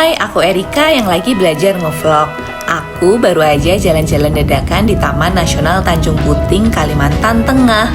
Hai, aku Erika yang lagi belajar ngevlog. Aku baru aja jalan-jalan dadakan di Taman Nasional Tanjung Puting, Kalimantan Tengah.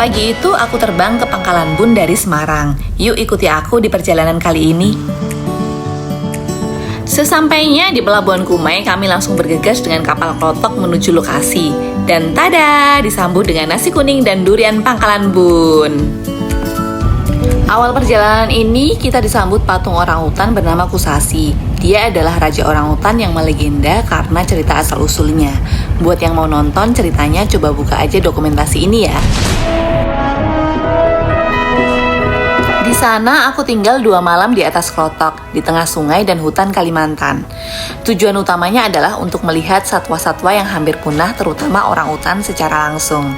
Pagi itu aku terbang ke Pangkalan Bun dari Semarang. Yuk ikuti aku di perjalanan kali ini. Sesampainya di Pelabuhan Kumai, kami langsung bergegas dengan kapal klotok menuju lokasi. Dan tada, disambut dengan nasi kuning dan durian Pangkalan Bun. Awal perjalanan ini kita disambut patung orangutan bernama Kusasi. Dia adalah raja orangutan yang melegenda karena cerita asal-usulnya. Buat yang mau nonton ceritanya, coba buka aja dokumentasi ini ya. Di sana aku tinggal 2 malam di atas klotok, di tengah sungai dan hutan Kalimantan. Tujuan utamanya adalah untuk melihat satwa-satwa yang hampir punah, terutama orangutan secara langsung.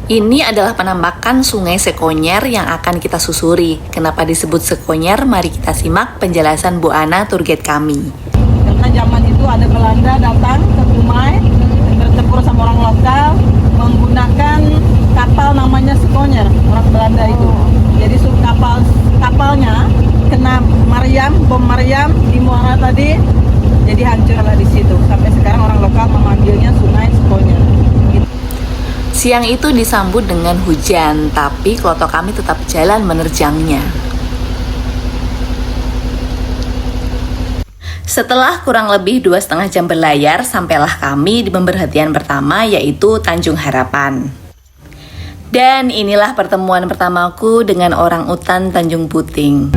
Ini adalah penambakan Sungai Sekonyer yang akan kita susuri. Kenapa disebut Sekonyer? Mari kita simak penjelasan Bu Ana, tour guide kami. Karena zaman itu ada Belanda datang ke Kumai, bertempur sama orang lokal, menggunakan kapal namanya Sekonyer, orang Belanda itu. Jadi kapalnya kena bom Mariam di Muara tadi, jadi hancurlah di situ. Sampai sekarang orang lokal memanggilnya Sungai Sekonyer. Siang itu disambut dengan hujan, tapi klotok kami tetap jalan menerjangnya. Setelah kurang lebih 2,5 jam berlayar, sampailah kami di pemberhentian pertama, yaitu Tanjung Harapan. Dan inilah pertemuan pertamaku dengan orangutan Tanjung Puting.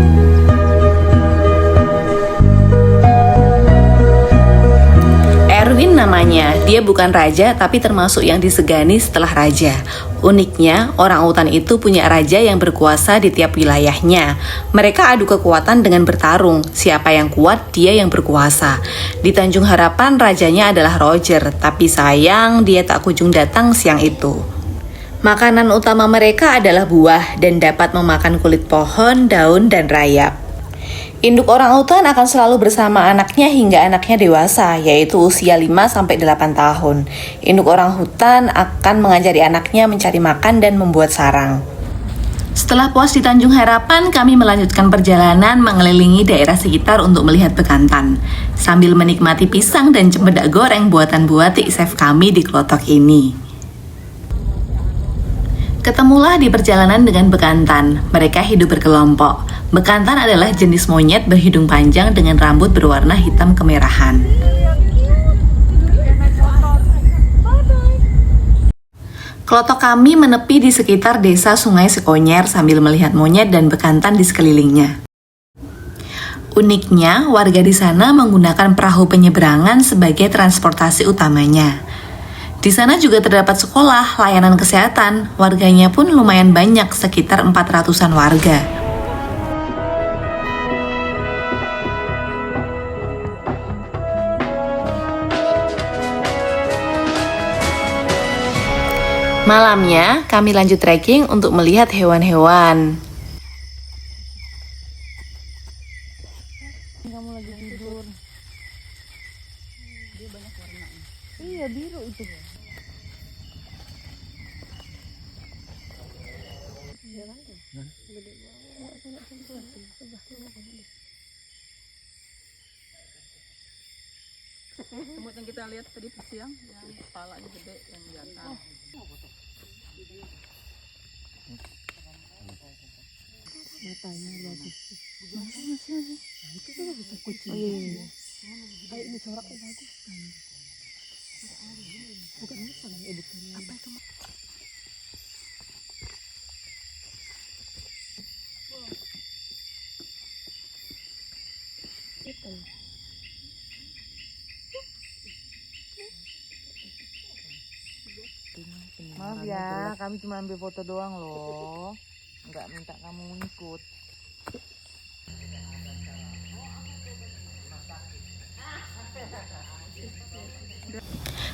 Erwin namanya, dia bukan raja tapi termasuk yang disegani setelah raja. Uniknya, orangutan itu punya raja yang berkuasa di tiap wilayahnya. Mereka adu kekuatan dengan bertarung, siapa yang kuat dia yang berkuasa. Di Tanjung Harapan rajanya adalah Roger, tapi sayang dia tak kunjung datang siang itu. Makanan utama mereka adalah buah dan dapat memakan kulit pohon, daun, dan rayap. Induk orangutan akan selalu bersama anaknya hingga anaknya dewasa, yaitu usia 5-8 tahun. Induk orangutan akan mengajari anaknya mencari makan dan membuat sarang. Setelah puas di Tanjung Harapan, kami melanjutkan perjalanan mengelilingi daerah sekitar untuk melihat bekantan, sambil menikmati pisang dan cempedak goreng buatan buatik chef kami di klotok ini. Ketemulah di perjalanan dengan bekantan. Mereka hidup berkelompok. Bekantan adalah jenis monyet berhidung panjang dengan rambut berwarna hitam kemerahan. Klotok kami menepi di sekitar desa Sungai Sekonyer sambil melihat monyet dan bekantan di sekelilingnya. Uniknya, warga di sana menggunakan perahu penyeberangan sebagai transportasi utamanya. Di sana juga terdapat sekolah, layanan kesehatan, warganya pun lumayan banyak, sekitar 400-an warga. Malamnya, kami lanjut trekking untuk melihat hewan-hewan. Kamu lagi tidur. Dia banyak warna. Iya, biru itu. Semut yang kita lihat tadi siang, yang kepalanya gede, yang jantan. Matanya bagus. Masih. Itu tuh bisa kucing. Oh iya. Kayak ini coraknya bagus kan. Bukan musang ya, bukan. Apa itu? Itu. Maaf ya, kami cuma ambil foto doang loh. Nggak minta kamu ikut.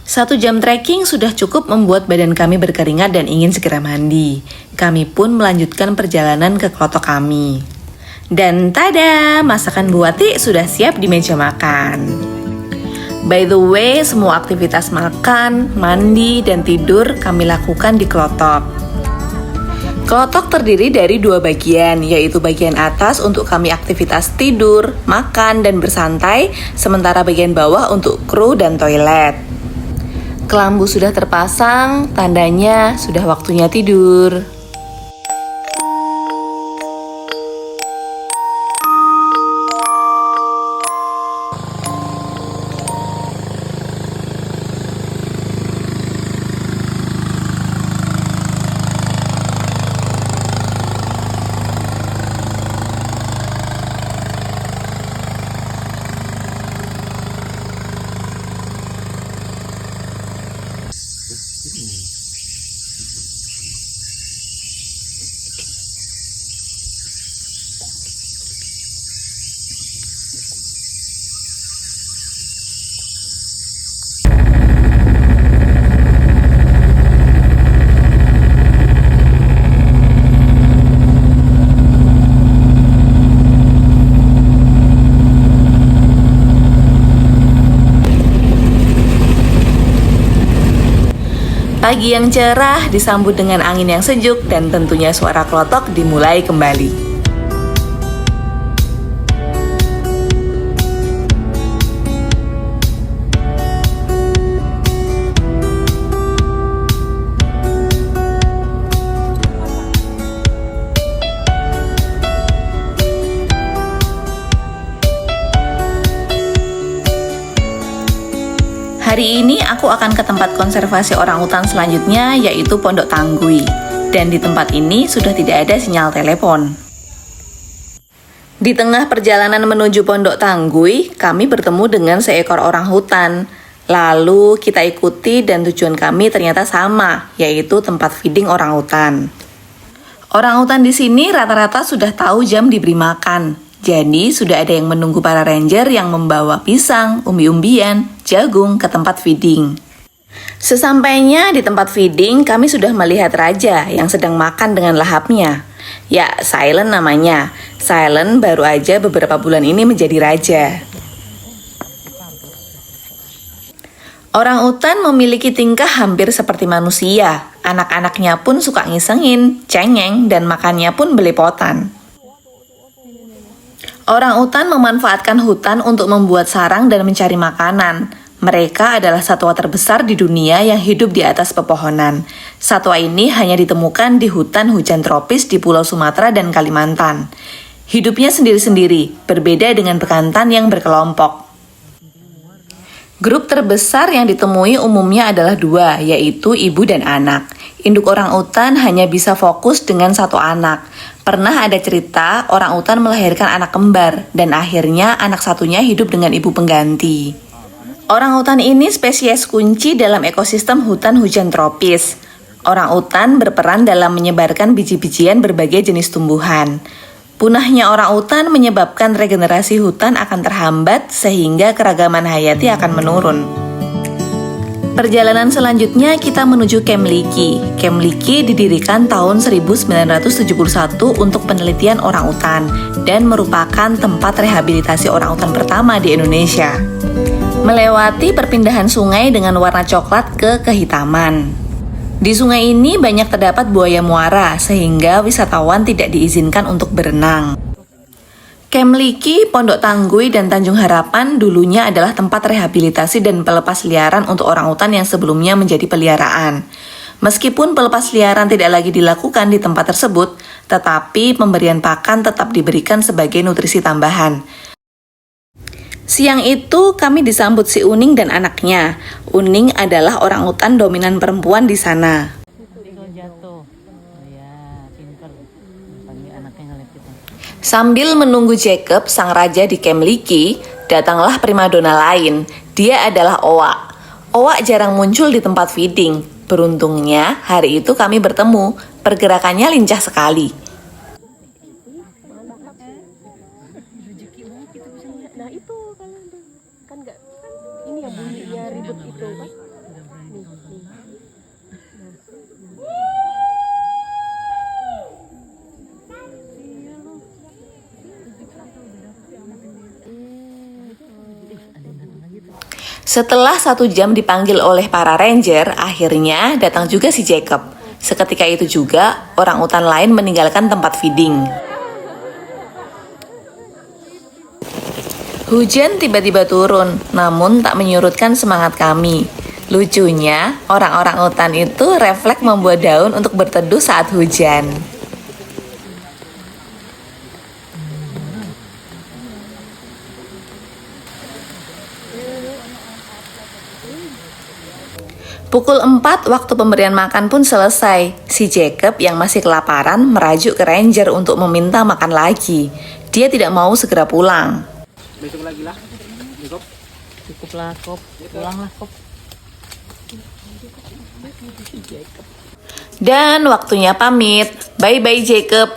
Satu jam trekking sudah cukup membuat badan kami berkeringat dan ingin segera mandi. Kami pun melanjutkan perjalanan ke klotok kami. Dan tada, masakan Bu Wati sudah siap di meja makan. By the way, semua aktivitas makan, mandi, dan tidur kami lakukan di klotok. Klotok terdiri dari 2 bagian, yaitu bagian atas untuk kami aktivitas tidur, makan, dan bersantai, sementara bagian bawah untuk kru dan toilet. Kelambu sudah terpasang, tandanya sudah waktunya tidur. Pagi yang cerah disambut dengan angin yang sejuk dan tentunya suara klotok dimulai kembali. Hari ini aku akan ke tempat konservasi orangutan selanjutnya, yaitu Pondok Tanggui. Dan di tempat ini sudah tidak ada sinyal telepon. Di tengah perjalanan menuju Pondok Tanggui, kami bertemu dengan seekor orangutan. Lalu kita ikuti dan tujuan kami ternyata sama, yaitu tempat feeding orangutan. Orangutan di sini rata-rata sudah tahu jam diberi makan. Jadi sudah ada yang menunggu para ranger yang membawa pisang, umbi-umbian, jagung ke tempat feeding. Sesampainya di tempat feeding, kami sudah melihat raja yang sedang makan dengan lahapnya. Ya, Silent namanya. Silent baru aja beberapa bulan ini menjadi raja. Orangutan memiliki tingkah hampir seperti manusia. Anak-anaknya pun suka ngisengin, cengeng, dan makannya pun belepotan. Orangutan memanfaatkan hutan untuk membuat sarang dan mencari makanan. Mereka adalah satwa terbesar di dunia yang hidup di atas pepohonan. Satwa ini hanya ditemukan di hutan hujan tropis di Pulau Sumatera dan Kalimantan. Hidupnya sendiri-sendiri, berbeda dengan bekantan yang berkelompok. Grup terbesar yang ditemui umumnya adalah 2, yaitu ibu dan anak. Induk orangutan hanya bisa fokus dengan 1 anak. Pernah ada cerita orangutan melahirkan anak kembar dan akhirnya anak satunya hidup dengan ibu pengganti. Orangutan ini spesies kunci dalam ekosistem hutan hujan tropis. Orangutan berperan dalam menyebarkan biji-bijian berbagai jenis tumbuhan. Punahnya orangutan menyebabkan regenerasi hutan akan terhambat sehingga keragaman hayati akan menurun. Perjalanan selanjutnya kita menuju Camp Liki. Camp Liki didirikan tahun 1971 untuk penelitian orangutan dan merupakan tempat rehabilitasi orangutan pertama di Indonesia. Melewati perpindahan sungai dengan warna coklat ke kehitaman. Di sungai ini banyak terdapat buaya muara sehingga wisatawan tidak diizinkan untuk berenang. Camp Liki, Pondok Tanggui, dan Tanjung Harapan dulunya adalah tempat rehabilitasi dan pelepas liaran untuk orangutan yang sebelumnya menjadi peliharaan. Meskipun pelepas liaran tidak lagi dilakukan di tempat tersebut, tetapi pemberian pakan tetap diberikan sebagai nutrisi tambahan. Siang itu kami disambut si Uning dan anaknya. Uning adalah orangutan dominan perempuan di sana. Sambil menunggu Jacob, sang raja di Camp Liki, datanglah primadona lain. Dia adalah Owa. Owa jarang muncul di tempat feeding. Beruntungnya, hari itu kami bertemu. Pergerakannya lincah sekali. Nah itu kan nggak ini ya bunyinya ribut itu kan. Setelah 1 jam dipanggil oleh para ranger, akhirnya datang juga si Jacob. Seketika itu juga, orang utan lain meninggalkan tempat feeding. Hujan tiba-tiba turun, namun tak menyurutkan semangat kami. Lucunya, orang-orang utan itu refleks membuat daun untuk berteduh saat hujan. Pukul 4 waktu pemberian makan pun selesai. Si Jacob yang masih kelaparan merajuk ke ranger untuk meminta makan lagi. Dia tidak mau segera pulang. Besok lagi lah, Jacob. Cukuplah Kop, pulanglah Kop. Dan waktunya pamit. Bye-bye Jacob.